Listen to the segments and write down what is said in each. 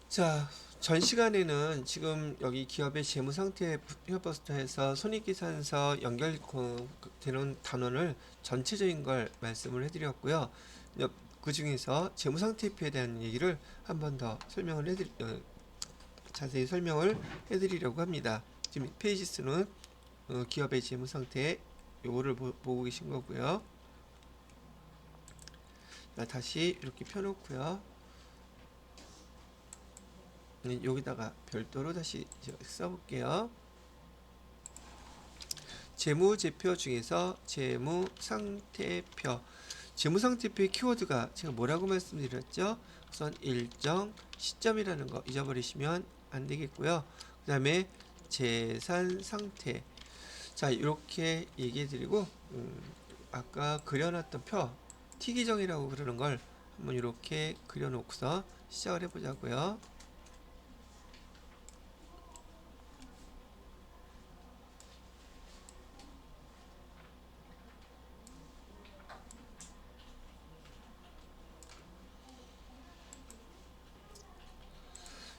자, 전 시간에는 지금 여기 기업의 재무 상태 휘어버스터에서 손익계산서 연결되는 단원을 전체적인 걸 말씀을 해드렸고요. 그 중에서 재무 상태표에 대한 얘기를 한 번 더 자세히 설명을 해드리려고 합니다. 지금 페이지 수는 기업의 재무 상태 요거를 보고 계신 거고요. 자, 다시 이렇게 펴놓고요. 여기다가 별도로 다시 써볼게요. 재무제표 중에서 재무상태표. 재무상태표의 키워드가 제가 뭐라고 말씀드렸죠? 우선 일정 시점이라는 거 잊어버리시면 안 되겠고요. 그 다음에 재산상태. 자, 이렇게 얘기해드리고 아까 그려놨던 표 T기정이라고 그러는 걸 한번 이렇게 그려놓고서 시작을 해보자고요.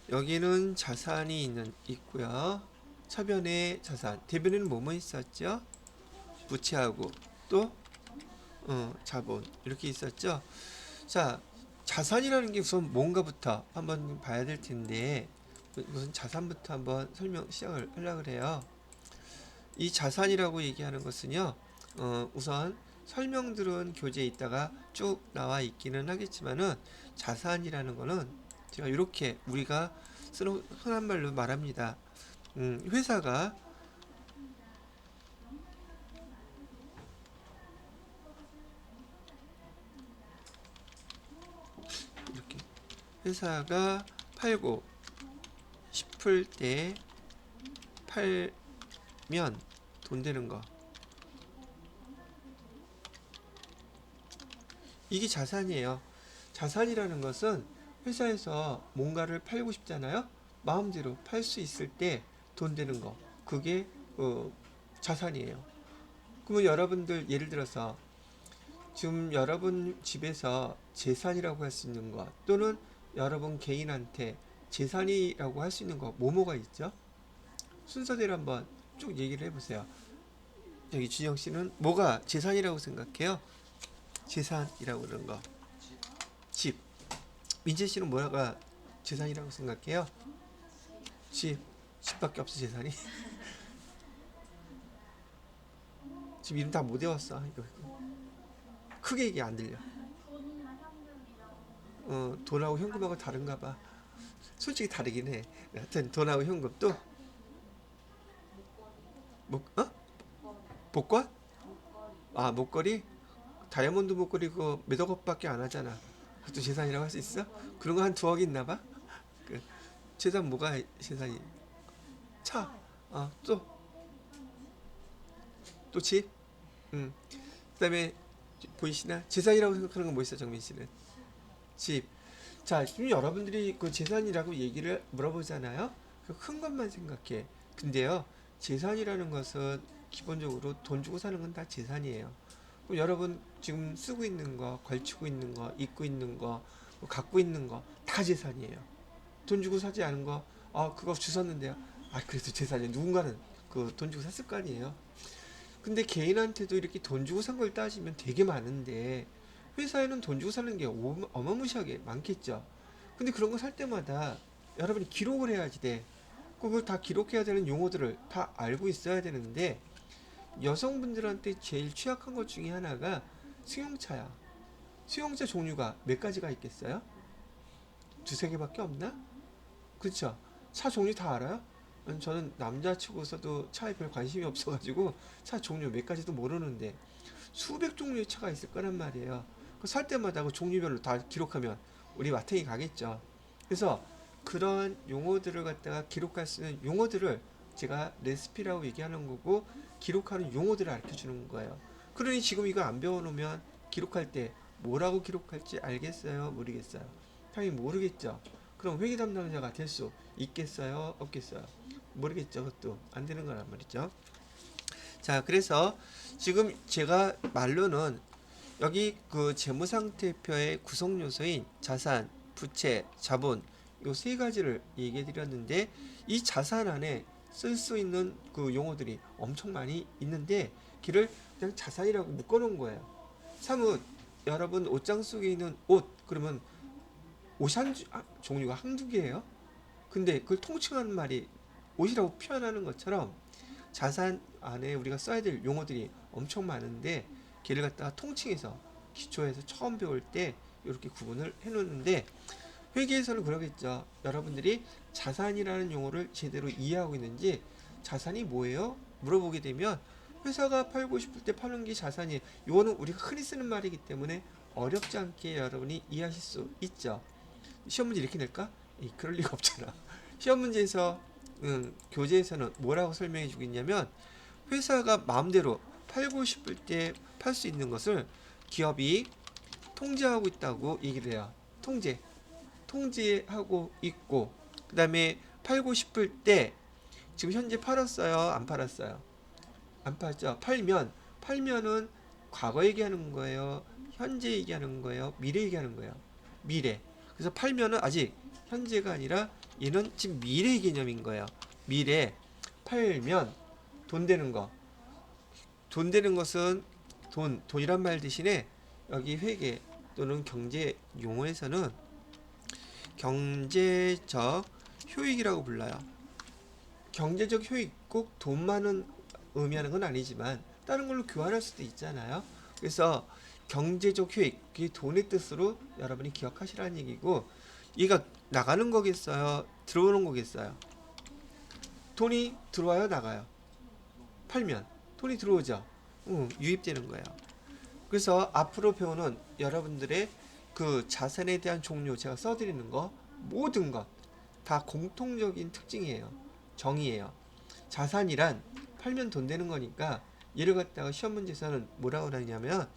여기는 자산이 있고요. 차변에 자산, 대변에는 뭐뭐 있었죠? 부채하고 또 자본 이렇게 있었죠. 자, 자산이라는 게 우선 뭔가부터 한번 봐야 될 텐데 우선 자산부터 한번 시작을 하려고 그래요. 이 자산이라고 얘기하는 것은요, 우선 설명들은 교재에 있다가 쭉 나와 있기는 하겠지만은 자산이라는 거는 제가 이렇게 우리가 쓰는 흔한 말로 말합니다. 회사가 이렇게 회사가 팔고 싶을 때 팔면 돈 되는 거, 이게 자산이에요. 자산이라는 것은 회사에서 뭔가를 팔고 싶잖아요. 마음대로 팔 수 있을 때 돈 되는 거, 그게 자산이에요. 그러면 여러분들 예를 들어서 지금 여러분 집에서 재산이라고 할 수 있는 것 또는 여러분 개인한테 재산이라고 할 수 있는 거 뭐뭐가 있죠? 순서대로 한번 쭉 얘기를 해보세요. 여기 준영 씨는 뭐가 재산이라고 생각해요? 재산이라고 그러는 거. 집. 민재 씨는 뭐가 재산이라고 생각해요? 집. 집밖에 없어 재산이. 지금 이름 다 못 외웠어. 이거 크게 얘기 안 들려. 돈하고 현금하고 다른가 봐. 솔직히 다르긴 해. 하여튼 돈하고 현금 또 뭐, 복권? 아, 목걸이? 다이아몬드 목걸이 그거 몇 억밖에 안 하잖아. 그것도 재산이라고 할 수 있어? 그런 거 한 2억 있나 봐? 그 재산 뭐가 재산이? 차. 또 집? 음. 그다음에 보이시나? 재산이라고 생각하는 건 뭐 있어, 정민 씨는? 집. 자, 지금 여러분들이 그 재산이라고 얘기를 물어보잖아요. 큰 것만 생각해. 근데요, 재산이라는 것은 기본적으로 돈 주고 사는 건 다 재산이에요. 그럼 여러분 지금 쓰고 있는 거, 걸치고 있는 거, 입고 있는 거, 뭐 갖고 있는 거 다 재산이에요. 돈 주고 사지 않은 거, 그거 주웠는데요. 그래도 재산이에요. 누군가는 그 돈 주고 샀을 거 아니에요. 근데 개인한테도 이렇게 돈 주고 산 걸 따지면 되게 많은데 회사에는 돈 주고 사는 게 어마무시하게 많겠죠. 근데 그런 거 살 때마다 여러분이 기록을 해야지 돼. 그걸 다 기록해야 되는 용어들을 다 알고 있어야 되는데 여성분들한테 제일 취약한 것 중에 하나가 승용차야. 승용차 종류가 몇 가지가 있겠어요? 두세 개밖에 없나? 그쵸? 차 종류 다 알아요? 저는 남자 치고서도 차에 별 관심이 없어가지고 차 종류 몇 가지도 모르는데 수백 종류의 차가 있을 거란 말이에요. 그 살 때마다 그 종류별로 다 기록하면 우리 마탱이 가겠죠. 그래서 그런 용어들을 갖다가 기록할 수 있는 용어들을 제가 레시피라고 얘기하는 거고 기록하는 용어들을 알려 주는 거예요. 그러니 지금 이거 안 배워놓으면 기록할 때 뭐라고 기록할지 알겠어요? 모르겠어요? 당연히 모르겠죠. 그럼 회계 담당자가 될 수 있겠어요? 없겠어요? 모르겠죠. 그것도 안 되는 거란 말이죠. 자, 그래서 지금 제가 말로는 여기 그 재무상태표의 구성 요소인 자산, 부채, 자본 요 세 가지를 얘기해 드렸는데 이 자산 안에 쓸 수 있는 그 용어들이 엄청 많이 있는데 걔를 그냥 자산이라고 묶어 놓은 거예요. 사뭇 여러분 옷장 속에 있는 옷 그러면 옷이 종류가 한두 개예요. 근데 그걸 통칭하는 말이 옷이라고 표현하는 것처럼 자산 안에 우리가 써야 될 용어들이 엄청 많은데 걔를 갖다가 통칭해서 기초에서 처음 배울 때 이렇게 구분을 해놓는데 회계에서는 그러겠죠. 여러분들이 자산이라는 용어를 제대로 이해하고 있는지 자산이 뭐예요? 물어보게 되면 회사가 팔고 싶을 때 파는 게 자산이에요. 이거는 우리가 흔히 쓰는 말이기 때문에 어렵지 않게 여러분이 이해하실 수 있죠. 시험 문제 이렇게 낼까? 그럴 리가 없잖아. 시험 문제에서 교재에서는 뭐라고 설명해 주고 있냐면 회사가 마음대로 팔고 싶을 때 팔 수 있는 것을 기업이 통제하고 있다고 얘기를 해요. 통제하고 있고 그 다음에 팔고 싶을 때 지금 현재 팔았어요? 안 팔았어요? 안 팔죠? 팔면은 과거 얘기하는 거예요? 현재 얘기하는 거예요? 미래 얘기하는 거예요? 미래. 그래서 팔면은 아직 현재가 아니라 얘는 지금 미래 개념인 거예요. 미래. 팔면 돈 되는 거. 돈 되는 것은 돈이란 말 대신에 여기 회계 또는 경제 용어에서는 경제적 효익이라고 불러요. 경제적 효익 꼭 돈만은 의미하는 건 아니지만 다른 걸로 교환할 수도 있잖아요. 그래서 경제적 효익, 그게 돈의 뜻으로 여러분이 기억하시라는 얘기고 얘가 나가는 거겠어요? 들어오는 거겠어요? 돈이 들어와요? 나가요? 팔면 돈이 들어오죠? 유입되는 거예요. 그래서 앞으로 배우는 여러분들의 그 자산에 대한 종류 제가 써드리는 거 모든 것 다 공통적인 특징이에요. 정의예요. 자산이란 팔면 돈 되는 거니까 얘를 갖다가 시험 문제에서는 뭐라고 하냐면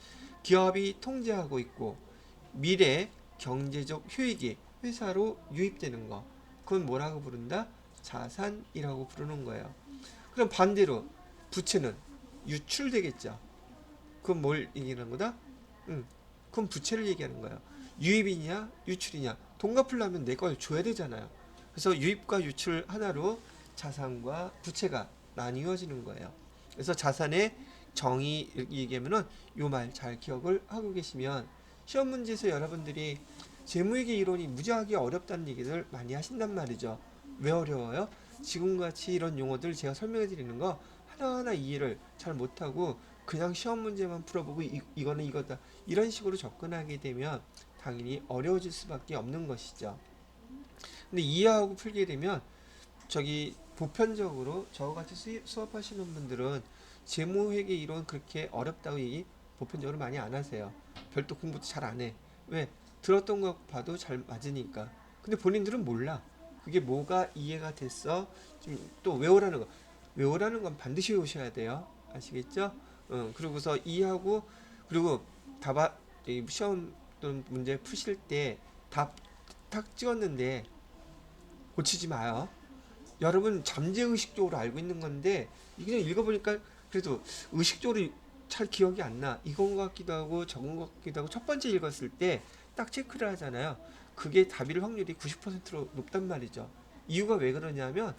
기업이 통제하고 있고 미래 경제적 효익이 회사로 유입되는 거 그건 뭐라고 부른다? 자산이라고 부르는 거예요. 그럼 반대로 부채는 유출되겠죠. 그건 뭘 얘기하는 거다? 그건 부채를 얘기하는 거예요. 유입이냐 유출이냐 돈 갚으려면 내 걸 줘야 되잖아요. 그래서 유입과 유출 하나로 자산과 부채가 나뉘어지는 거예요. 그래서 자산의 정의 얘기하면은 요 말 잘 기억을 하고 계시면 시험 문제에서 여러분들이 재무회계 이론이 무지하게 어렵다는 얘기를 많이 하신단 말이죠. 왜 어려워요? 지금같이 이런 용어들 제가 설명해 드리는 거 하나하나 이해를 잘 못하고 그냥 시험 문제만 풀어보고 이거는 이거다 이런 식으로 접근하게 되면 당연히 어려워질 수밖에 없는 것이죠. 근데 이해하고 풀게 되면 저기 보편적으로 저와 같이 수업하시는 분들은 재무회계 이론 그렇게 어렵다고 얘기 보편적으로 많이 안 하세요. 별도 공부도 잘 안 해. 왜? 들었던 거 봐도 잘 맞으니까. 근데 본인들은 몰라. 그게 뭐가 이해가 됐어? 좀 또 외우라는 거. 외우라는 건 반드시 외우셔야 돼요. 아시겠죠? 그리고서 이해하고 그리고 답 시험 또는 문제 푸실 때 답 딱 찍었는데 고치지 마요. 여러분 잠재의식적으로 알고 있는 건데 이게 그냥 읽어보니까 그래도 의식적으로 잘 기억이 안 나. 이건 것 같기도 하고 저건 것 같기도 하고 첫 번째 읽었을 때 딱 체크를 하잖아요. 그게 답일 확률이 90%로 높단 말이죠. 이유가 왜 그러냐면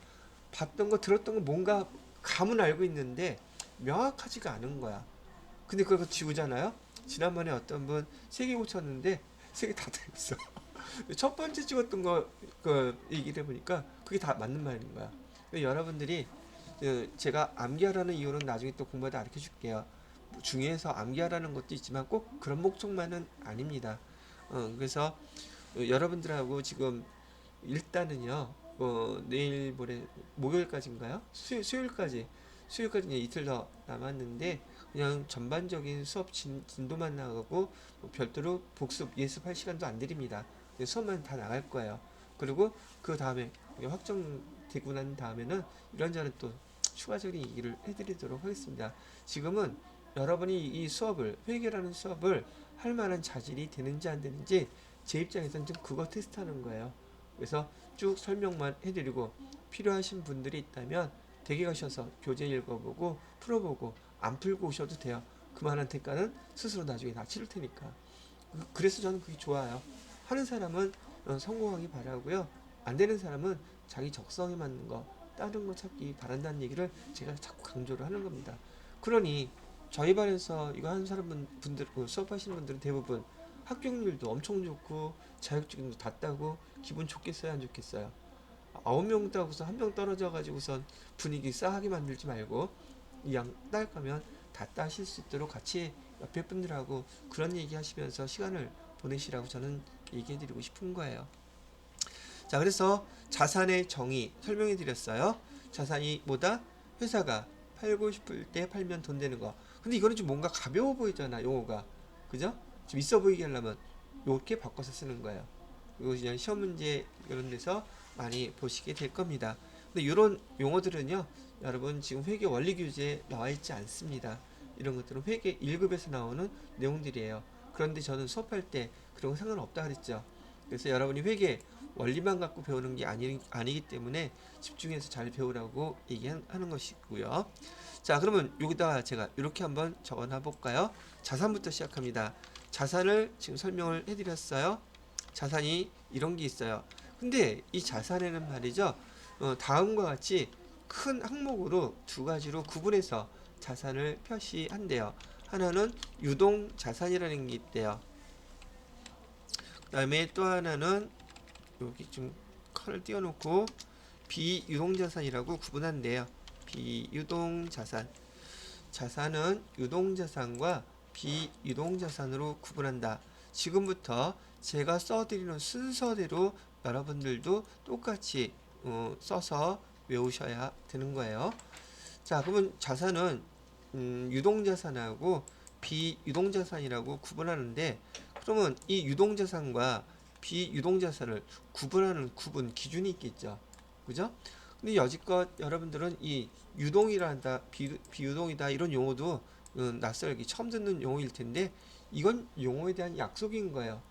봤던 거 들었던 거 뭔가 감은 알고 있는데 명확하지가 않은 거야. 근데 그걸 지우잖아요. 지난번에 어떤 분 3개 고쳤는데 3개 다 들었어. 첫 번째 찍었던 거 얘기를 해보니까 그게 다 맞는 말인 거야. 여러분들이 제가 암기하라는 이유는 나중에 또 공부하다 가르쳐 줄게요. 중요해서 암기하라는 것도 있지만 꼭 그런 목적만은 아닙니다. 그래서 여러분들하고 지금 일단은요. 내일 모레 목요일까지인가요? 수요일까지 이제 이틀 더 남았는데 그냥 전반적인 수업 진도만 나가고 뭐 별도로 복습 예습할 시간도 안 드립니다. 수업만 다 나갈 거예요. 그리고 그 다음에 확정되고 난 다음에는 이런저런 또 추가적인 얘기를 해드리도록 하겠습니다. 지금은 여러분이 이 수업을 회계라는 수업을 할 만한 자질이 되는지 안 되는지 제 입장에서는 좀 그거 테스트하는 거예요. 그래서 쭉 설명만 해드리고 필요하신 분들이 있다면 댁에 가셔서 교재 읽어보고 풀어보고 안 풀고 오셔도 돼요. 그만한 대가는 스스로 나중에 다 치를 테니까. 그래서 저는 그게 좋아요. 하는 사람은 성공하기 바라고요. 안 되는 사람은 자기 적성에 맞는 거 다른 거 찾기 바란다는 얘기를 제가 자꾸 강조를 하는 겁니다. 그러니 저희 반에서 이거 하는 분들 수업하시는 분들은 대부분 합격률도 엄청 좋고 자격증도 다 따고 기분 좋겠어요, 안 좋겠어요? 9명 따고서 1명 떨어져 가지고선 분위기 싸하게 만들지 말고 이왕 딸 거면 다 따실 수 있도록 같이 옆에 분들하고 그런 얘기 하시면서 시간을 보내시라고 저는 얘기해 드리고 싶은 거예요. 자, 그래서 자산의 정의 설명해 드렸어요. 자산이 뭐다? 회사가 팔고 싶을 때 팔면 돈 되는 거. 근데 이거는 좀 뭔가 가벼워 보이잖아, 용어가. 그죠? 좀 있어 보이게 하려면 이렇게 바꿔서 쓰는 거예요. 이거 그냥 시험 문제 이런 데서 많이 보시게 될 겁니다. 근데 이런 용어들은요, 여러분 지금 회계 원리 교재에 나와 있지 않습니다. 이런 것들은 회계 1급에서 나오는 내용들이에요. 그런데 저는 수업할 때 그런 거 상관없다 그랬죠. 그래서 여러분이 회계 원리만 갖고 배우는 게 아니기 때문에 집중해서 잘 배우라고 얘기하는 것이고요. 자, 그러면 여기다가 제가 이렇게 한번 적어놔 볼까요? 자산부터 시작합니다. 자산을 지금 설명을 해드렸어요. 자산이 이런 게 있어요. 근데 이 자산에는 말이죠, 다음과 같이 큰 항목으로 두 가지로 구분해서 자산을 표시한대요. 하나는 유동 자산이라는 게 있대요. 그 다음에 또 하나는 여기 좀 컬을 띄워놓고 비유동자산이라고 구분한대요. 비유동자산. 자산은 유동자산과 비유동자산으로 구분한다. 지금부터 제가 써드리는 순서대로 여러분들도 똑같이 써서 외우셔야 되는 거예요. 자, 그러면 자산은 유동자산하고 비유동자산이라고 구분하는데, 그러면 이 유동자산과 비유동자산을 구분하는 구분 기준이 있겠죠. 그죠? 근데 여지껏 여러분들은 이 유동이란다, 비유동이다 이런 용어도 낯설기 처음 듣는 용어일 텐데, 이건 용어에 대한 약속인 거예요.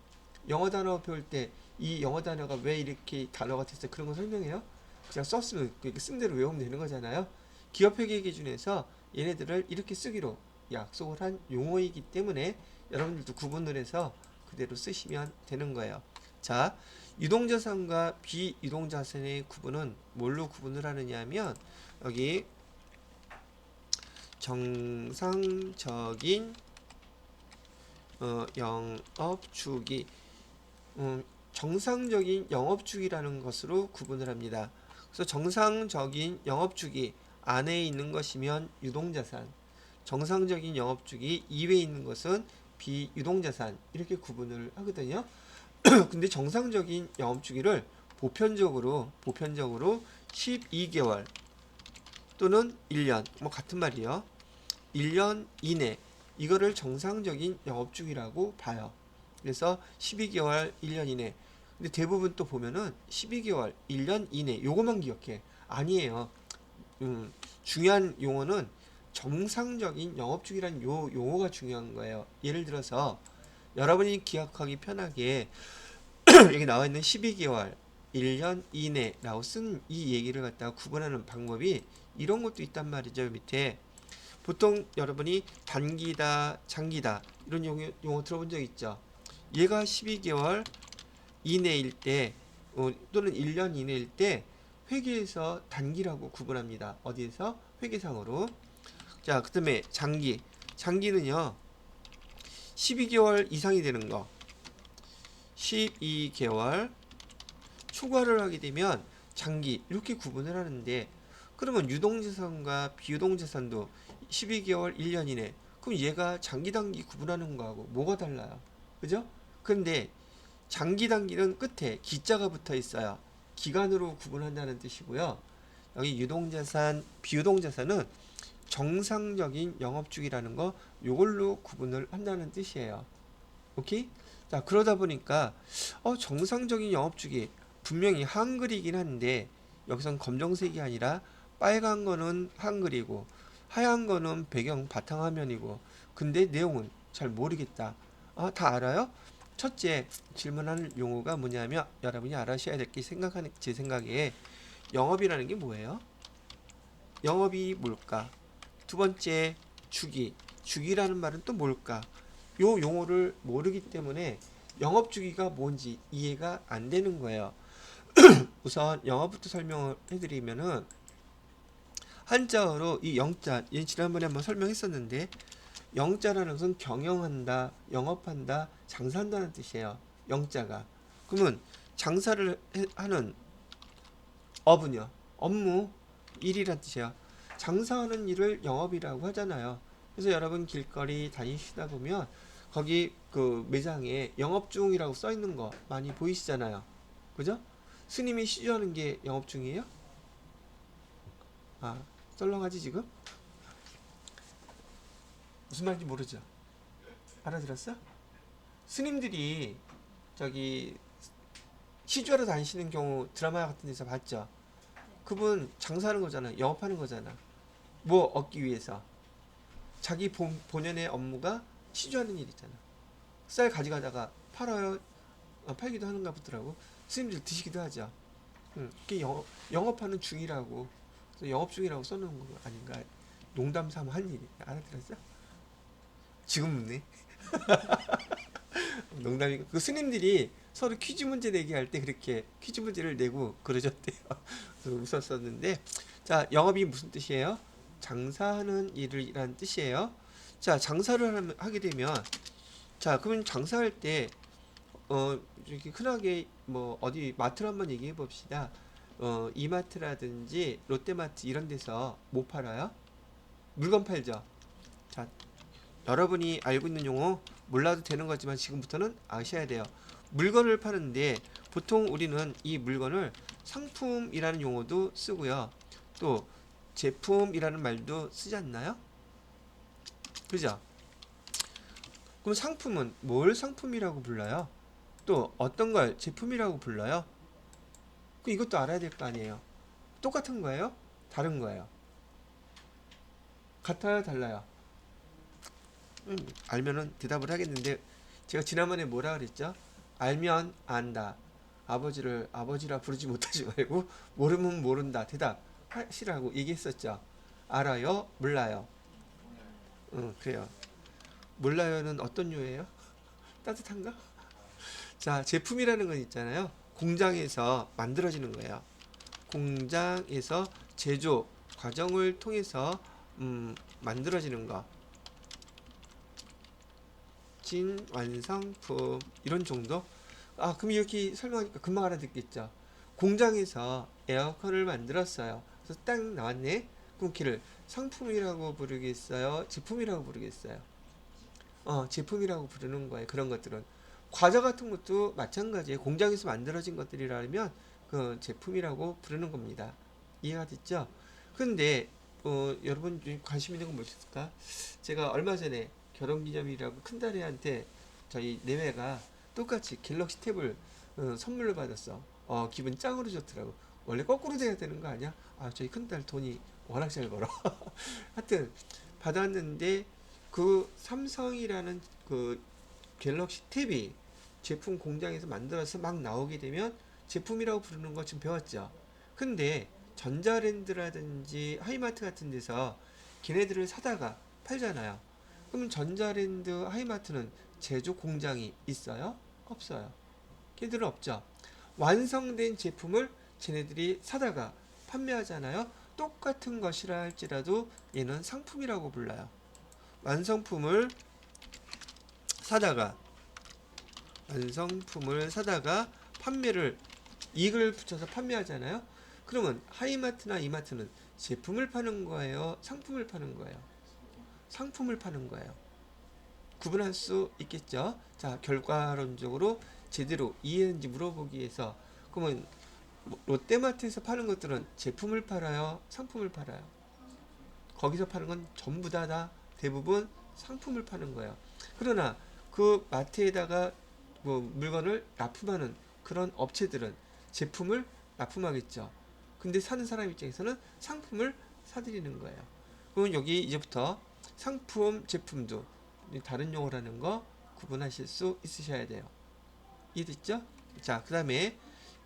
영어 단어 배울 때 이 영어 단어가 왜 이렇게 단어가 됐어 그런 거 설명해요? 그냥 썼으면 쓴 대로 외우면 되는 거잖아요. 기업회계 기준에서 얘네들을 이렇게 쓰기로 약속을 한 용어이기 때문에 여러분들도 구분을 해서 그대로 쓰시면 되는 거예요. 자, 유동자산과 비유동자산의 구분은 뭘로 구분을 하느냐 하면, 여기 정상적인 영업주기, 정상적인 영업주기라는 것으로 구분을 합니다. 그래서 정상적인 영업주기 안에 있는 것이면 유동자산, 정상적인 영업주기 이외에 있는 것은 비유동자산, 이렇게 구분을 하거든요. 근데 정상적인 영업주기를 보편적으로 12개월 또는 1년, 뭐 같은 말이요. 1년 이내, 이거를 정상적인 영업주기라고 봐요. 그래서 12개월, 1년 이내. 근데 대부분 또 보면은 12개월, 1년 이내 요거만 기억해. 아니에요. 중요한 용어는 정상적인 영업주기라는 요 용어가 중요한 거예요. 예를 들어서 여러분이 기억하기 편하게 여기 나와 있는 12개월, 1년 이내라고 쓴 이 얘기를 갖다가 구분하는 방법이 이런 것도 있단 말이죠. 밑에 보통 여러분이 단기다, 장기다 이런 용어 들어본 적 있죠. 얘가 12개월 이내일 때 또는 1년 이내일 때 회계에서 단기라고 구분합니다. 어디에서? 회계상으로. 자, 그 다음에 장기는요 12개월 이상이 되는 거, 12개월 초과를 하게 되면 장기, 이렇게 구분을 하는데, 그러면 유동자산과 비유동자산도 12개월 1년 이내, 그럼 얘가 장기 단기 구분하는 거하고 뭐가 달라요? 그죠? 근데 장기 단기는 끝에 기자가 붙어 있어요. 기간으로 구분한다는 뜻이고요. 여기 유동자산, 비유동자산은 정상적인 영업주기라는 거, 요걸로 구분을 한다는 뜻이에요. 오케이? 자, 그러다 보니까 정상적인 영업주기 분명히 한글이긴 한데, 여기선 검정색이 아니라 빨간 거는 한글이고 하얀 거는 배경 바탕화면이고, 근데 내용은 잘 모르겠다. 다 알아요? 첫째 질문하는 용어가 뭐냐면, 여러분이 알아셔야 될 게 제 생각에 영업이라는 게 뭐예요? 영업이 뭘까? 두 번째 주기라는 말은 또 뭘까? 요 용어를 모르기 때문에 영업주기가 뭔지 이해가 안 되는 거예요. 우선 영어부터 설명을 해드리면은 한자어로 이 영자, 이 지난번에 한번 설명했었는데 영자라는 것은 경영한다, 영업한다, 장사한다는 뜻이에요. 영자가. 그러면 장사를 하는 업은요. 업무, 일이란 뜻이에요. 장사하는 일을 영업이라고 하잖아요. 그래서 여러분 길거리 다니시다 보면 거기 그 매장에 영업 중이라고 써 있는 거 많이 보이시잖아요. 그죠? 스님이 시주하는 게 영업 중이에요? 아, 썰렁하지 지금? 무슨 말인지 모르죠? 알아들었어? 스님들이 저기 시주하러 다니시는 경우 드라마 같은 데서 봤죠? 그분 장사하는 거잖아. 영업하는 거잖아. 뭐 얻기 위해서. 자기 본연의 업무가 시주하는 일이잖아. 쌀 가져가다가 팔아요. 팔기도 하는가 보더라고. 스님들 드시기도 하죠. 그게 영업하는 중이라고. 그래서 영업 중이라고 써놓은 거 아닌가. 농담 삼아 한 일이. 알아들었어? 지금 묻네. 농담이고. 그 스님들이 서로 퀴즈 문제 내기 할 때 그렇게 퀴즈 문제를 내고 그러셨대요. 그래서 웃었었는데, 자, 영업이 무슨 뜻이에요? 장사하는 일이란 뜻이에요. 자, 장사를 하게 되면, 자, 그러면 장사할 때, 이렇게 흔하게 뭐 어디 마트를 한번 얘기해 봅시다. 이마트라든지 롯데마트 이런 데서 뭐 팔아요? 물건 팔죠. 자, 여러분이 알고 있는 용어 몰라도 되는 거지만 지금부터는 아셔야 돼요. 물건을 파는데 보통 우리는 이 물건을 상품이라는 용어도 쓰고요. 또 제품이라는 말도 쓰지 않나요? 그죠? 그럼 상품은 뭘 상품이라고 불러요? 또 어떤 걸 제품이라고 불러요? 이것도 알아야 될 거 아니에요. 똑같은 거예요? 다른 거예요? 같아요? 달라요? 알면은 대답을 하겠는데 제가 지난번에 뭐라 그랬죠? 알면 안다. 아버지를 아버지라 부르지 못하지 말고 모르면 모른다. 대답하시라고 얘기했었죠. 알아요? 몰라요? 응, 그래요. 몰라요는 어떤 류예요? 따뜻한가? 자, 제품이라는 건 있잖아요. 공장에서 만들어지는 거예요. 공장에서 제조 과정을 통해서 만들어지는 거. 진 완성품 이런 정도? 아, 그럼 이렇게 설명하니까 금방 알아듣겠죠. 공장에서 에어컨을 만들었어요. 그래서 딱 나왔네. 그럼 걔를 상품이라고 부르겠어요? 제품이라고 부르겠어요? 제품이라고 부르는 거예요. 그런 것들은. 과자 같은 것도 마찬가지예요. 공장에서 만들어진 것들이라면 그 제품이라고 부르는 겁니다. 이해가 됐죠? 근데 여러분 관심 있는 건 무엇일까? 제가 얼마 전에 결혼기념일이라고 큰딸애한테 저희 내외가 똑같이 갤럭시 탭을 선물로 받았어. 기분 짱으로 좋더라고. 원래 거꾸로 돼야 되는 거 아니야? 아, 저희 큰딸 돈이 워낙 잘 벌어. 하여튼 받았는데 그 삼성이라는 그 갤럭시 탭이 제품 공장에서 만들어서 막 나오게 되면 제품이라고 부르는 거 지금 배웠죠. 근데 전자랜드라든지 하이마트 같은 데서 걔네들을 사다가 팔잖아요. 그럼 전자랜드 하이마트는 제조 공장이 있어요? 없어요. 걔들은 없죠. 완성된 제품을 쟤네들이 사다가 판매하잖아요. 똑같은 것이라 할지라도 얘는 상품이라고 불러요. 완성품을 사다가 판매를 이익을 붙여서 판매하잖아요. 그러면 하이마트나 이마트는 제품을 파는 거예요? 상품을 파는 거예요? 상품을 파는 거예요. 구분할 수 있겠죠? 자, 결과론적으로 제대로 이해했는지 물어보기 위해서 그러면 롯데마트에서 파는 것들은 제품을 팔아요? 상품을 팔아요? 거기서 파는 건 전부 다 대부분 상품을 파는 거예요. 그러나 그 마트에다가 뭐 물건을 납품하는 그런 업체들은 제품을 납품하겠죠. 근데 사는 사람 입장에서는 상품을 사들이는 거예요. 그럼 여기 이제부터 상품, 제품도 다른 용어라는 거 구분하실 수 있으셔야 돼요. 이해됐죠? 자, 그 다음에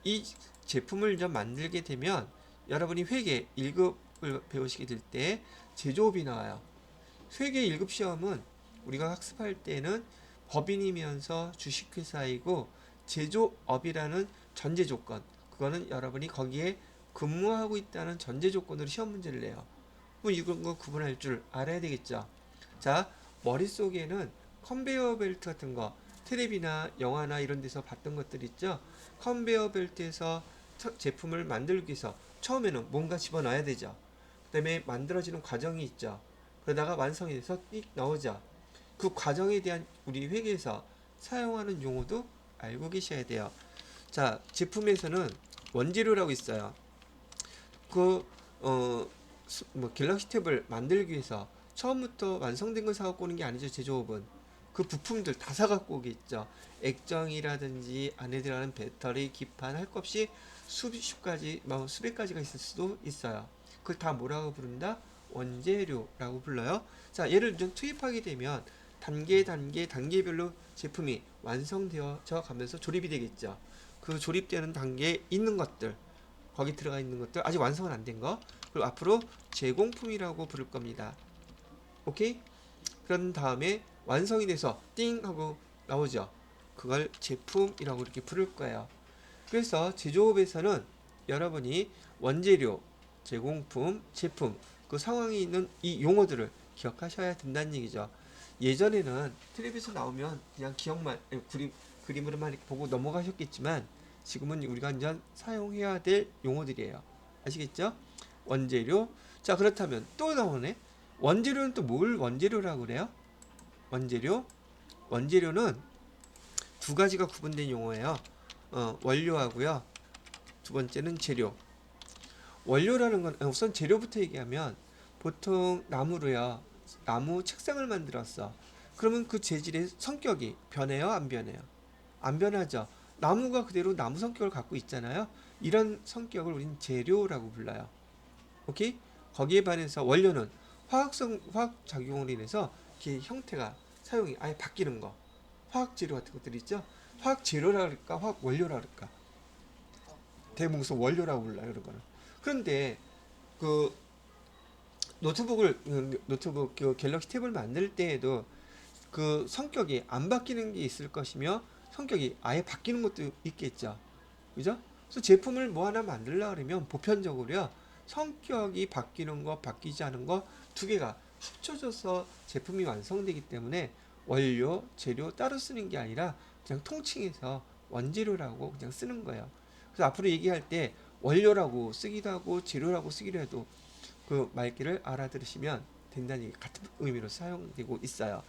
이 제품을 좀 만들게 되면 여러분이 회계 1급을 배우시게 될 때 제조업이 나와요. 회계 1급 시험은 우리가 학습할 때는 법인이면서 주식회사이고 제조업이라는 전제 조건, 그거는 여러분이 거기에 근무하고 있다는 전제 조건으로 시험 문제를 내요. 뭐 이런 거 구분할 줄 알아야 되겠죠. 자, 머릿속에는 컨베이어 벨트 같은 거, 텔레비나 영화나 이런 데서 봤던 것들 있죠. 컨베이어 벨트에서 제품을 만들기 위해서 처음에는 뭔가 집어넣어야 되죠. 그 다음에 만들어지는 과정이 있죠. 그러다가 완성이 돼서 띡 나오죠. 그 과정에 대한 우리 회계에서 사용하는 용어도 알고 계셔야 돼요. 자, 제품에서는 원재료라고 있어요. 그, 갤럭시 탭을 만들기 위해서 처음부터 완성된 걸 사갖고 오는 게 아니죠, 제조업은. 그 부품들 다 사갖고 오겠죠. 액정이라든지 안에 들어가는 배터리, 기판 할 것 없이 수십 가지, 수백 가지가 있을 수도 있어요. 그걸 다 뭐라고 부른다? 원재료라고 불러요. 자, 얘를 좀 투입하게 되면 단계별로 제품이 완성되어져 가면서 조립이 되겠죠. 그 조립되는 단계에 있는 것들, 거기 들어가 있는 것들, 아직 완성은 안 된 거, 그리고 앞으로 제공품이라고 부를 겁니다. 오케이? 그런 다음에 완성이 돼서 띵 하고 나오죠. 그걸 제품이라고 이렇게 부를 거예요. 그래서 제조업에서는 여러분이 원재료, 제공품, 제품, 그 상황에 있는 이 용어들을 기억하셔야 된다는 얘기죠. 예전에는 텔레비전 나오면 그냥 기억만, 그림으로만 이렇게 보고 넘어가셨겠지만 지금은 우리가 완전 사용해야 될 용어들이에요. 아시겠죠? 원재료. 자, 그렇다면 또 나오네. 원재료는 또 뭘 원재료라고 그래요? 원재료는 두 가지가 구분된 용어예요. 원료하고요. 두 번째는 재료. 원료라는 건 우선 재료부터 얘기하면 보통 나무로요. 나무 책상을 만들었어. 그러면 그 재질의 성격이 변해요? 안 변해요? 안 변하죠. 나무가 그대로 나무 성격을 갖고 있잖아요. 이런 성격을 우리는 재료라고 불러요. 오케이? 거기에 반해서 원료는 화학 작용으로 인해서 그 형태가 사용이 아예 바뀌는 거. 화학 재료 같은 것들 있죠? 화학 재료라 그럴까? 화학 원료라 그럴까? 대부분 원료라고 불러요, 이런 거는. 그런데 그 노트북 그 갤럭시 탭을 만들 때에도 그 성격이 안 바뀌는 게 있을 것이며 성격이 아예 바뀌는 것도 있겠죠. 그죠? 그래서 제품을 뭐 하나 만들려고 그러면 보편적으로요. 성격이 바뀌는 거, 바뀌지 않은 거 두 개가 합쳐져서 제품이 완성되기 때문에 원료, 재료 따로 쓰는 게 아니라 그냥 통칭해서 원재료라고 그냥 쓰는 거예요. 그래서 앞으로 얘기할 때 원료라고 쓰기도 하고 재료라고 쓰기도 해도 그 말귀를 알아들으시면 된다는 같은 의미로 사용되고 있어요.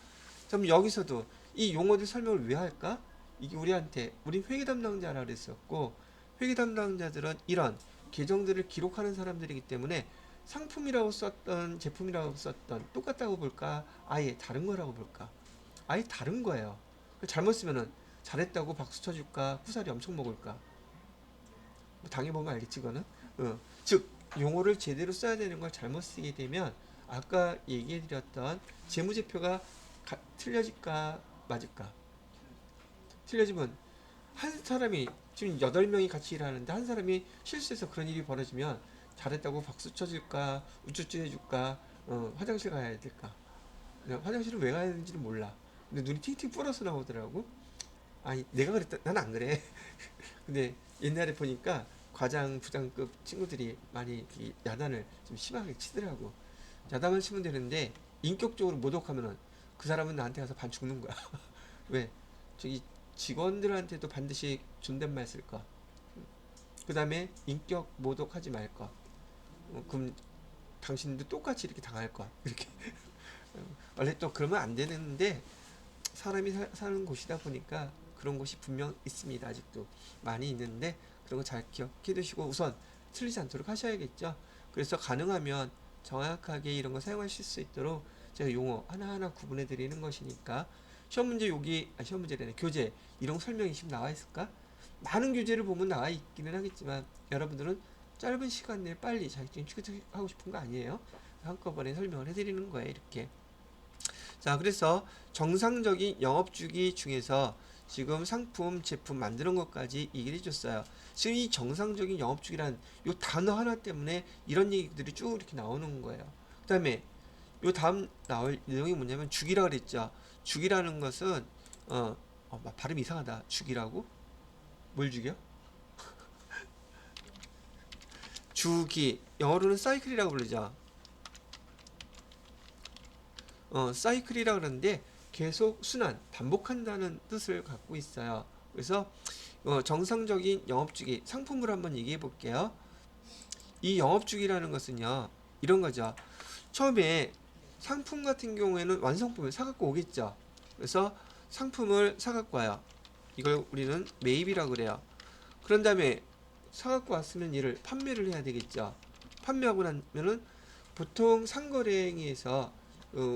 그럼 여기서도 이 용어들 설명을 왜 할까? 이게 우리 회계 담당자라 그랬었고, 회계 담당자들은 이런 계정들을 기록하는 사람들이기 때문에 상품이라고 썼던 제품이라고 썼던 똑같다고 볼까? 아예 다른 거라고 볼까? 아예 다른 거예요. 잘못 쓰면은 잘했다고 박수 쳐줄까? 후살이 엄청 먹을까? 뭐 당해보면 알겠지, 그거는? 즉, 용어를 제대로 써야 되는 걸 잘못 쓰게 되면 아까 얘기해드렸던 재무제표가 틀려질까 맞을까? 틀려지면 한 사람이 지금 8명이 같이 일하는데 한 사람이 실수해서 그런 일이 벌어지면 잘했다고 박수 쳐줄까? 우쭈쭈 해줄까? 화장실 가야 될까? 화장실을 왜 가야 되는지는 몰라. 근데 눈이 팅팅 불어서 나오더라고. 아니 내가 그랬다. 난 안 그래. 근데 옛날에 보니까 과장 부장급 친구들이 많이 야단을 좀 심하게 치더라고. 야단을 치면 되는데 인격적으로 모독하면은 그 사람은 나한테 가서 반 죽는 거야. 왜? 저기 직원들한테도 반드시 존댓말 쓸 거. 그 다음에 인격 모독하지 말 거. 그럼 당신도 똑같이 이렇게 당할 거. 이렇게. 원래 또 그러면 안 되는데 사람이 사는 곳이다 보니까 그런 곳이 분명 있습니다. 아직도 많이 있는데 그런 거 잘 기억해 두시고 우선 틀리지 않도록 하셔야겠죠. 그래서 가능하면 정확하게 이런 거 사용하실 수 있도록 제가 용어 하나하나 구분해 드리는 것이니까 시험 문제 시험 문제라는 교재 이런 설명이 지금 나와 있을까? 많은 교재를 보면 나와 있기는 하겠지만 여러분들은 짧은 시간 내에 빨리 자격증 취득하고 싶은 거 아니에요? 한꺼번에 설명을 해드리는 거예요. 이렇게. 자, 그래서 정상적인 영업주기 중에서 지금 상품, 제품 만드는 것까지 얘기를 해줬어요. 지금 이 정상적인 영업주기란 요 단어 하나 때문에 이런 얘기들이 쭉 이렇게 나오는 거예요. 그 다음에 요 다음 나올 내용이 뭐냐면 주기라 그랬죠. 주기라는 것은 발음 이상하다. 주기라고? 뭘 죽여? 주기, 영어로는 사이클이라고 부르죠. 사이클이라고 그러는데 계속 순환, 반복한다는 뜻을 갖고 있어요. 그래서 정상적인 영업주기, 상품을 한번 얘기해 볼게요. 이 영업주기라는 것은요, 이런 거죠. 처음에 상품 같은 경우에는 완성품을 사갖고 오겠죠. 그래서 상품을 사갖고 와요. 이걸 우리는 매입이라고 그래요. 그런 다음에 사갖고 왔으면 얘를 판매를 해야 되겠죠. 판매하고 나면은 보통 상거래행위에서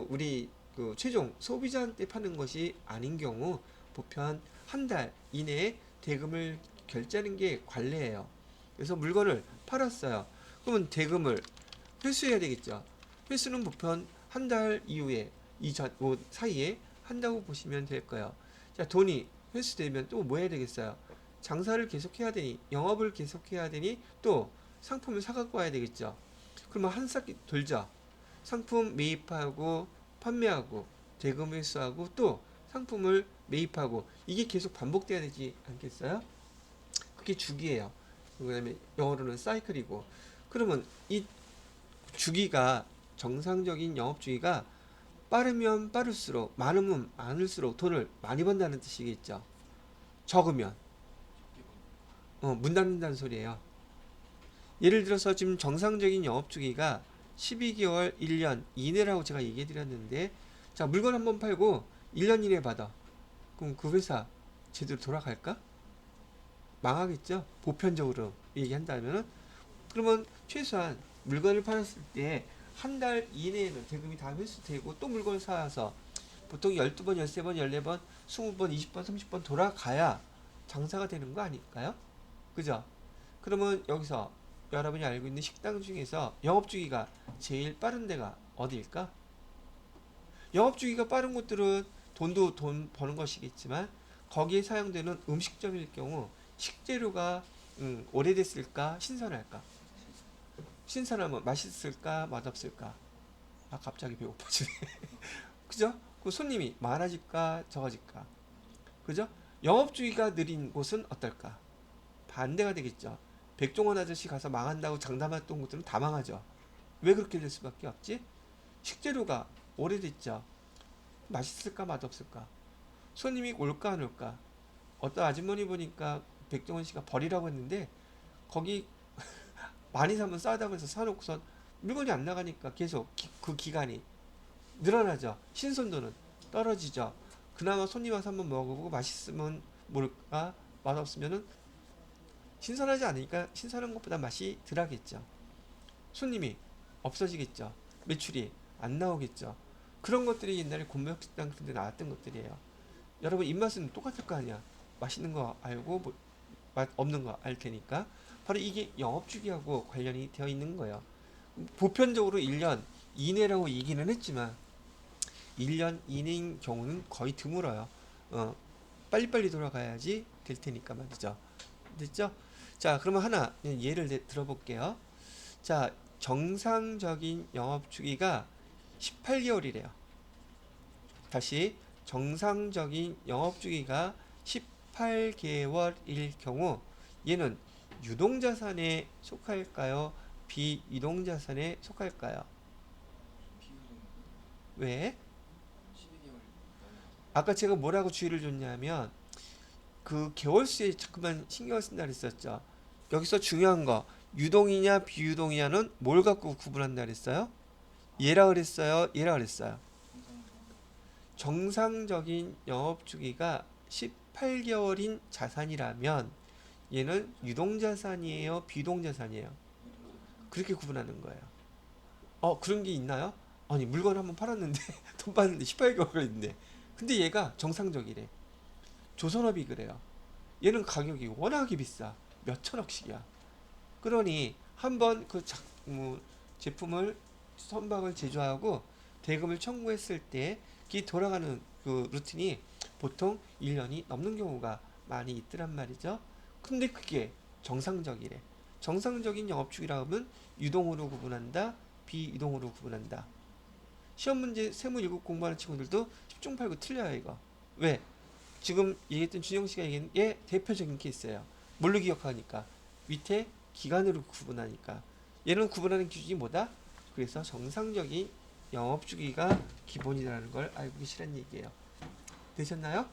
우리 그 최종 소비자한테 파는 것이 아닌 경우 보편 한 달 이내에 대금을 결제하는 게 관례예요. 그래서 물건을 팔았어요. 그러면 대금을 회수해야 되겠죠. 회수는 보편 한 달 이후에 사이에 한다고 보시면 될 거예요. 자, 돈이 회수되면 또 뭐 해야 되겠어요? 장사를 계속해야 되니, 영업을 계속해야 되니 또 상품을 사갖고 와야 되겠죠. 그러면 한 싹이 돌죠. 상품 매입하고 판매하고 대금 회수하고 또 상품을 매입하고 이게 계속 반복돼야 되지 않겠어요? 그게 주기예요. 그다음에 영어로는 사이클이고. 그러면 이 주기가 정상적인 영업 주기가 빠르면 빠를수록 많으면 많을수록 돈을 많이 번다는 뜻이겠죠. 적으면 문 닫는다는 소리예요. 예를 들어서 지금 정상적인 영업 주기가 12개월, 1년 이내라고 제가 얘기해 드렸는데, 자, 물건 한번 팔고 1년 이내 받아. 그럼 그 회사 제대로 돌아갈까? 망하겠죠? 보편적으로 얘기한다면은. 그러면 최소한 물건을 팔았을 때 한 달 이내에는 대금이 다 회수되고 또 물건을 사와서 보통 12번, 13번, 14번, 20번, 20번, 30번 돌아가야 장사가 되는 거 아닐까요? 그죠? 그러면 여기서 여러분이 알고 있는 식당 중에서 영업주기가 제일 빠른 데가 어디일까? 영업주기가 빠른 곳들은 돈도 돈 버는 것이겠지만 거기에 사용되는 음식점일 경우 식재료가 오래됐을까? 신선할까? 신선하면 맛있을까? 맛없을까? 아, 갑자기 배고파지네. 그죠? 그 손님이 많아질까? 적어질까? 그죠? 영업주기가 느린 곳은 어떨까? 반대가 되겠죠. 백종원 아저씨 가서 망한다고 장담했던 곳들은 다 망하죠. 왜 그렇게 될 수밖에 없지? 식재료가 오래됐죠. 맛있을까 맛없을까? 손님이 올까 안 올까? 어떤 아주머니 보니까 백종원 씨가 버리라고 했는데 거기 많이 사면 싸다고 해서 사놓고선 물건이 안 나가니까 계속 그 기간이 늘어나죠. 신선도는 떨어지죠. 그나마 손님 와서 한번 먹어보고 맛있으면 모를까, 맛없으면은 신선하지 않으니까 신선한 것보다 맛이 덜하겠죠. 손님이 없어지겠죠. 매출이 안 나오겠죠. 그런 것들이 옛날에 곤벽식당 같은 데 나왔던 것들이에요. 여러분 입맛은 똑같을 거 아니야. 맛있는 거 알고 맛 없는 거 알 테니까. 바로 이게 영업주기하고 관련이 되어 있는 거예요. 보편적으로 1년 이내라고 얘기는 했지만 1년 이내인 경우는 거의 드물어요. 빨리빨리 돌아가야지 될 테니까 말이죠. 됐죠? 자, 그러면 하나 예를 들어볼게요. 자, 정상적인 영업주기가 18개월이래요. 다시 정상적인 영업주기가 18개월일 경우 얘는 유동자산에 속할까요? 비유동자산에 속할까요? 왜? 아까 제가 뭐라고 주의를 줬냐면 그 개월수에 자꾸만 신경을 쓴다 그랬었죠. 여기서 중요한 거 유동이냐 비유동이냐는 뭘 갖고 구분한다 그랬어요? 얘라 그랬어요? 얘라 그랬어요? 정상적인 영업주기가 18개월인 자산이라면 얘는 유동자산이에요? 비동자산이에요? 그렇게 구분하는 거예요. 그런 게 있나요? 아니 물건 한번 팔았는데 돈 받는데 18개월 있네. 근데 얘가 정상적이래. 조선업이 그래요. 얘는 가격이 워낙에 비싸. 몇 천억씩이야. 그러니 한번 그 제품을 선박을 제조하고 대금을 청구했을 때 이 돌아가는 그 루틴이 보통 1년이 넘는 경우가 많이 있더란 말이죠. 근데 그게 정상적이래. 정상적인 영업주기라 하면 유동으로 구분한다, 비유동으로 구분한다. 시험 문제 세무 1급 공부하는 친구들도 10중 8구 틀려요 이거. 왜? 지금 얘기했던 준영 씨가 얘기한 게 대표적인 케이스예요. 뭘로 기억하니까? 밑에 기간으로 구분하니까. 얘는 구분하는 기준이 뭐다? 그래서 정상적인 영업 주기가 기본이라는 걸 알고 계시란 얘기예요. 되셨나요?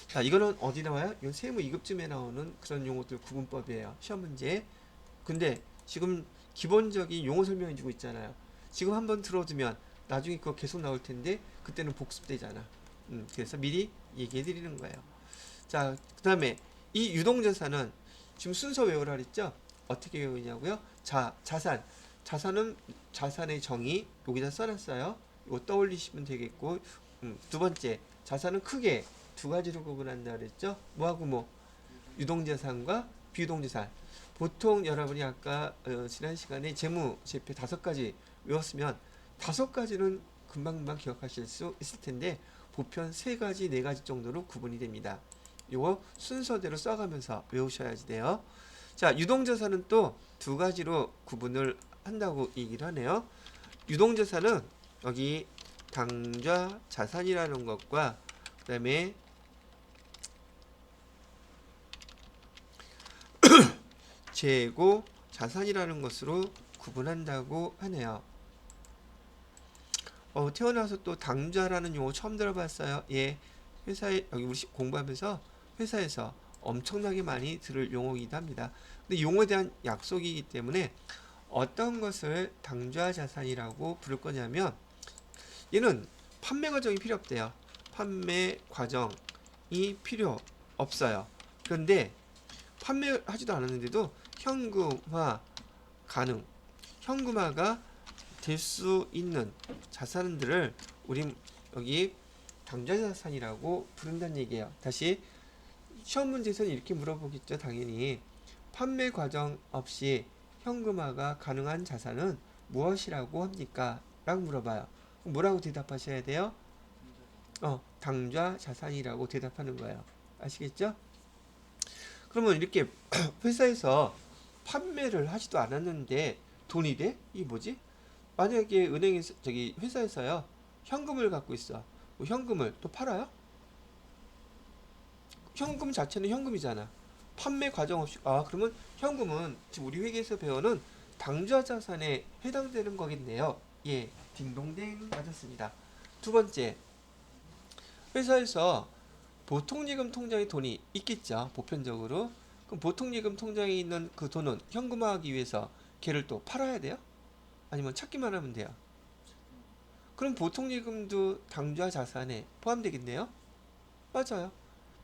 자, 이거는 어디 나와요? 이건 세무 2급쯤에 나오는 그런 용어들 구분법이에요. 시험 문제. 근데 지금 기본적인 용어 설명해 주고 있잖아요. 지금 한번 들어두면 나중에 그거 계속 나올 텐데 그때는 복습되잖아. 그래서 미리 얘기해 드리는 거예요. 자, 그 다음에 이 유동자산은 지금 순서 외우라 그랬죠? 어떻게 외우냐고요? 자산은 자산의 정의 여기다 써놨어요. 이거 떠올리시면 되겠고, 두 번째 자산은 크게 두 가지로 구분한다 그랬죠? 뭐하고 뭐? 유동자산과 비유동자산. 보통 여러분이 아까 지난 시간에 재무제표 5가지 외웠으면 5가지는 금방금방 기억하실 수 있을 텐데 보편 3가지, 4가지 정도로 구분이 됩니다. 요거 순서대로 써가면서 외우셔야지 돼요. 자, 유동자산은 또 2가지로 구분을 한다고 얘기를 하네요. 유동자산은 여기 당좌 자산이라는 것과 그 다음에 재고 자산이라는 것으로 구분한다고 하네요. 태어나서 또 당좌라는 용어 처음 들어봤어요. 예, 회사에 여기 우리 공부하면서 회사에서 엄청나게 많이 들을 용어이기도 합니다. 근데 용어에 대한 약속이기 때문에 어떤 것을 당좌 자산이라고 부를 거냐면 얘는 판매 과정이 필요 없대요. 판매 과정이 필요 없어요. 그런데 판매하지도 않았는데도 현금화 가능, 현금화가 될 수 있는 자산들을 우리 여기 당좌자산이라고 부른다는 얘기예요. 다시 시험 문제에서는 이렇게 물어보겠죠. 당연히 판매 과정 없이 현금화가 가능한 자산은 무엇이라고 합니까? 라고 물어봐요. 뭐라고 대답하셔야 돼요? 당좌자산이라고 대답하는 거예요. 아시겠죠? 그러면 이렇게 회사에서 판매를 하지도 않았는데 돈이 돼? 이게 뭐지? 만약에 은행에서 회사에서요 현금을 갖고 있어. 뭐 현금을 또 팔아요? 현금 자체는 현금이잖아. 판매 과정 없이 그러면 현금은 지금 우리 회계에서 배우는 당좌 자산에 해당되는 거겠네요. 예, 딩동댕 맞았습니다. 두 번째, 회사에서 보통예금 통장에 돈이 있겠죠. 보편적으로. 그럼 보통예금 통장에 있는 그 돈은 현금화하기 위해서 걔를 또 팔아야 돼요? 아니면 찾기만 하면 돼요? 그럼 보통예금도 당좌 자산에 포함되겠네요? 맞아요.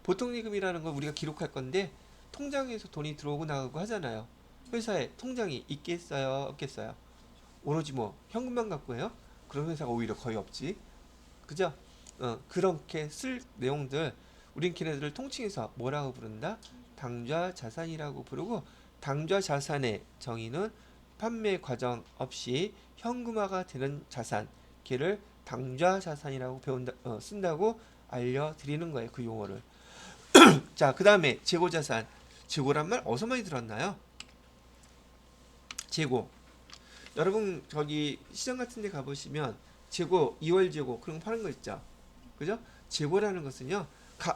보통예금이라는 건 우리가 기록할 건데 통장에서 돈이 들어오고 나가고 하잖아요. 회사에 통장이 있겠어요? 없겠어요? 오로지 뭐 현금만 갖고 해요? 그런 회사가 오히려 거의 없지. 그죠? 그렇게 쓸 내용들 우린 걔네들을 통칭해서 뭐라고 부른다? 당좌 자산이라고 부르고 당좌 자산의 정의는 판매 과정 없이 현금화가 되는 자산 걔를 당좌 자산이라고 쓴다고 알려드리는 거예요. 그 용어를. 자, 그 다음에 재고 자산. 재고란 말 어디서 많이 들었나요? 재고. 여러분 저기 시장 같은 데 가보시면 재고, 2월 재고 그런 거 파는 거 있죠. 그죠? 재고라는 것은요.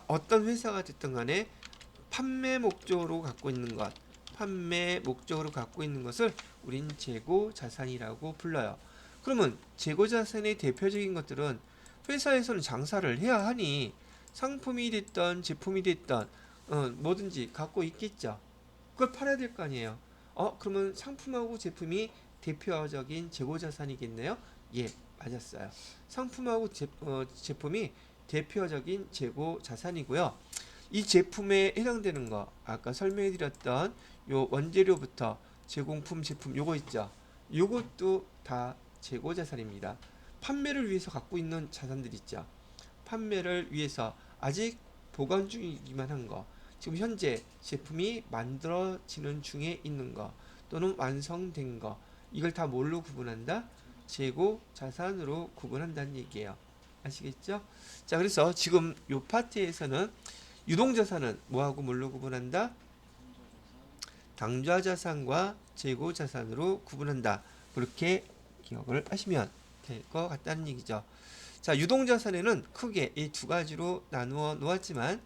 어떤 회사가 됐든 간에 판매 목적으로 갖고 있는 것, 판매 목적으로 갖고 있는 것을 우린 재고 자산이라고 불러요. 그러면 재고 자산의 대표적인 것들은 회사에서는 장사를 해야 하니 상품이 됐던 제품이 됐던 뭐든지 갖고 있겠죠. 그걸 팔아야 될 거 아니에요. 그러면 상품하고 제품이 대표적인 재고 자산이겠네요. 예, 맞았어요. 상품하고 제품이 대표적인 재고 자산이고요. 이 제품에 해당되는 거 아까 설명해 드렸던 요 원재료부터 제공품 제품 요거 있죠. 요것도 다 재고 자산입니다. 판매를 위해서 갖고 있는 자산들 있죠. 판매를 위해서 아직 보관 중이기만 한 거, 지금 현재 제품이 만들어지는 중에 있는 거 또는 완성된 거, 이걸 다 뭘로 구분한다? 재고 자산으로 구분한다는 얘기예요. 아시겠죠? 자, 그래서 지금 요 파트에서는 유동자산은 뭐하고 뭘로 구분한다? 당좌자산과 재고자산으로 구분한다. 그렇게 기억을 하시면 될 것 같다는 얘기죠. 자, 유동자산에는 크게 이 2가지로 나누어 놓았지만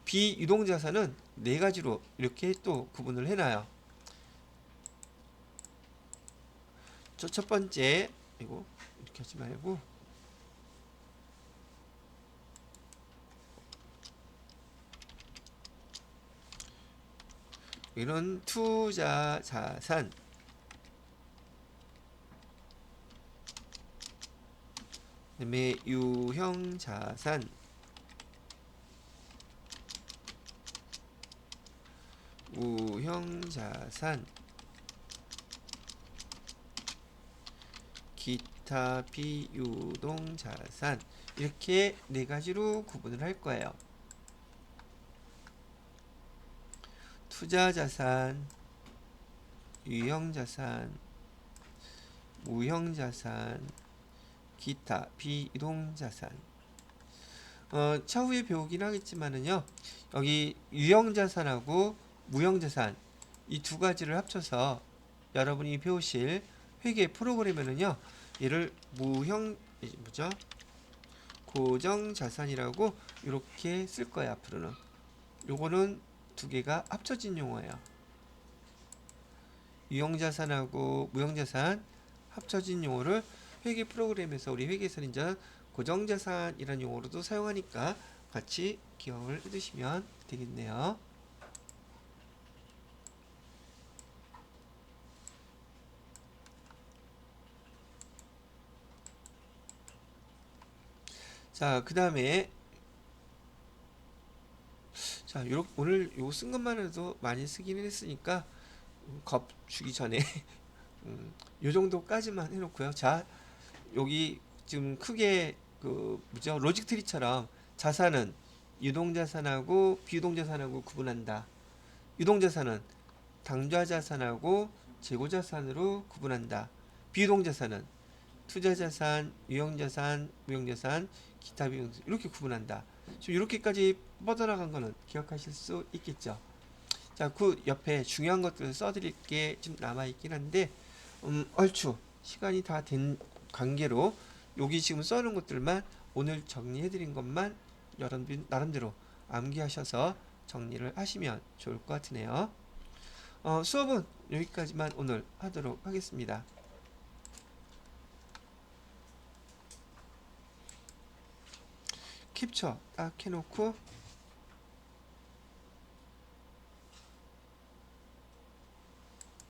비유동자산은 4가지로 이렇게 또 구분을 해놔요. 첫 번째, 이거 이렇게 하지 말고 이런 투자 자산, 그다음에 유형 자산, 우형 자산, 기타 비유동 자산, 이렇게 네 가지로 구분을 할 거예요. 투자 자산, 유형 자산, 무형 자산, 기타 비이동 자산. 차후에 배우긴 하겠지만은요, 여기 유형 자산하고 무형 자산 이 두 가지를 합쳐서 여러분이 배우실 회계 프로그램에는요, 얘를 무형 뭐죠? 고정 자산이라고 이렇게 쓸 거예요. 앞으로는 요거는 두 개가 합쳐진 용어예요. 유형 자산하고 무형 자산 합쳐진 용어를 회계 프로그램에서 우리 회계에서는 이제 고정 자산이라는 용어로도 사용하니까 같이 기억을 해두시면 되겠네요. 자, 그 다음에 자, 오늘 요 쓴 것만 해도 많이 쓰기는 했으니까 겁 주기 전에 요 정도까지만 해놓고요. 자, 여기 지금 크게 그 뭐죠? 로직 트리처럼 자산은 유동자산하고 비유동자산하고 구분한다. 유동자산은 당좌자산하고 재고자산으로 구분한다. 비유동자산은 투자자산, 유형자산, 무형자산, 기타 비용자산 이렇게 구분한다. 지금 이렇게까지 뻗어나간 거는 기억하실 수 있겠죠. 자, 그 옆에 중요한 것들을 써드릴 게 좀 남아있긴 한데 얼추 시간이 다 된 관계로 여기 지금 써놓은 것들만 오늘 정리해드린 것만 여러분 나름대로 암기하셔서 정리를 하시면 좋을 것 같으네요. 수업은 여기까지만 오늘 하도록 하겠습니다. 캡처 딱 해놓고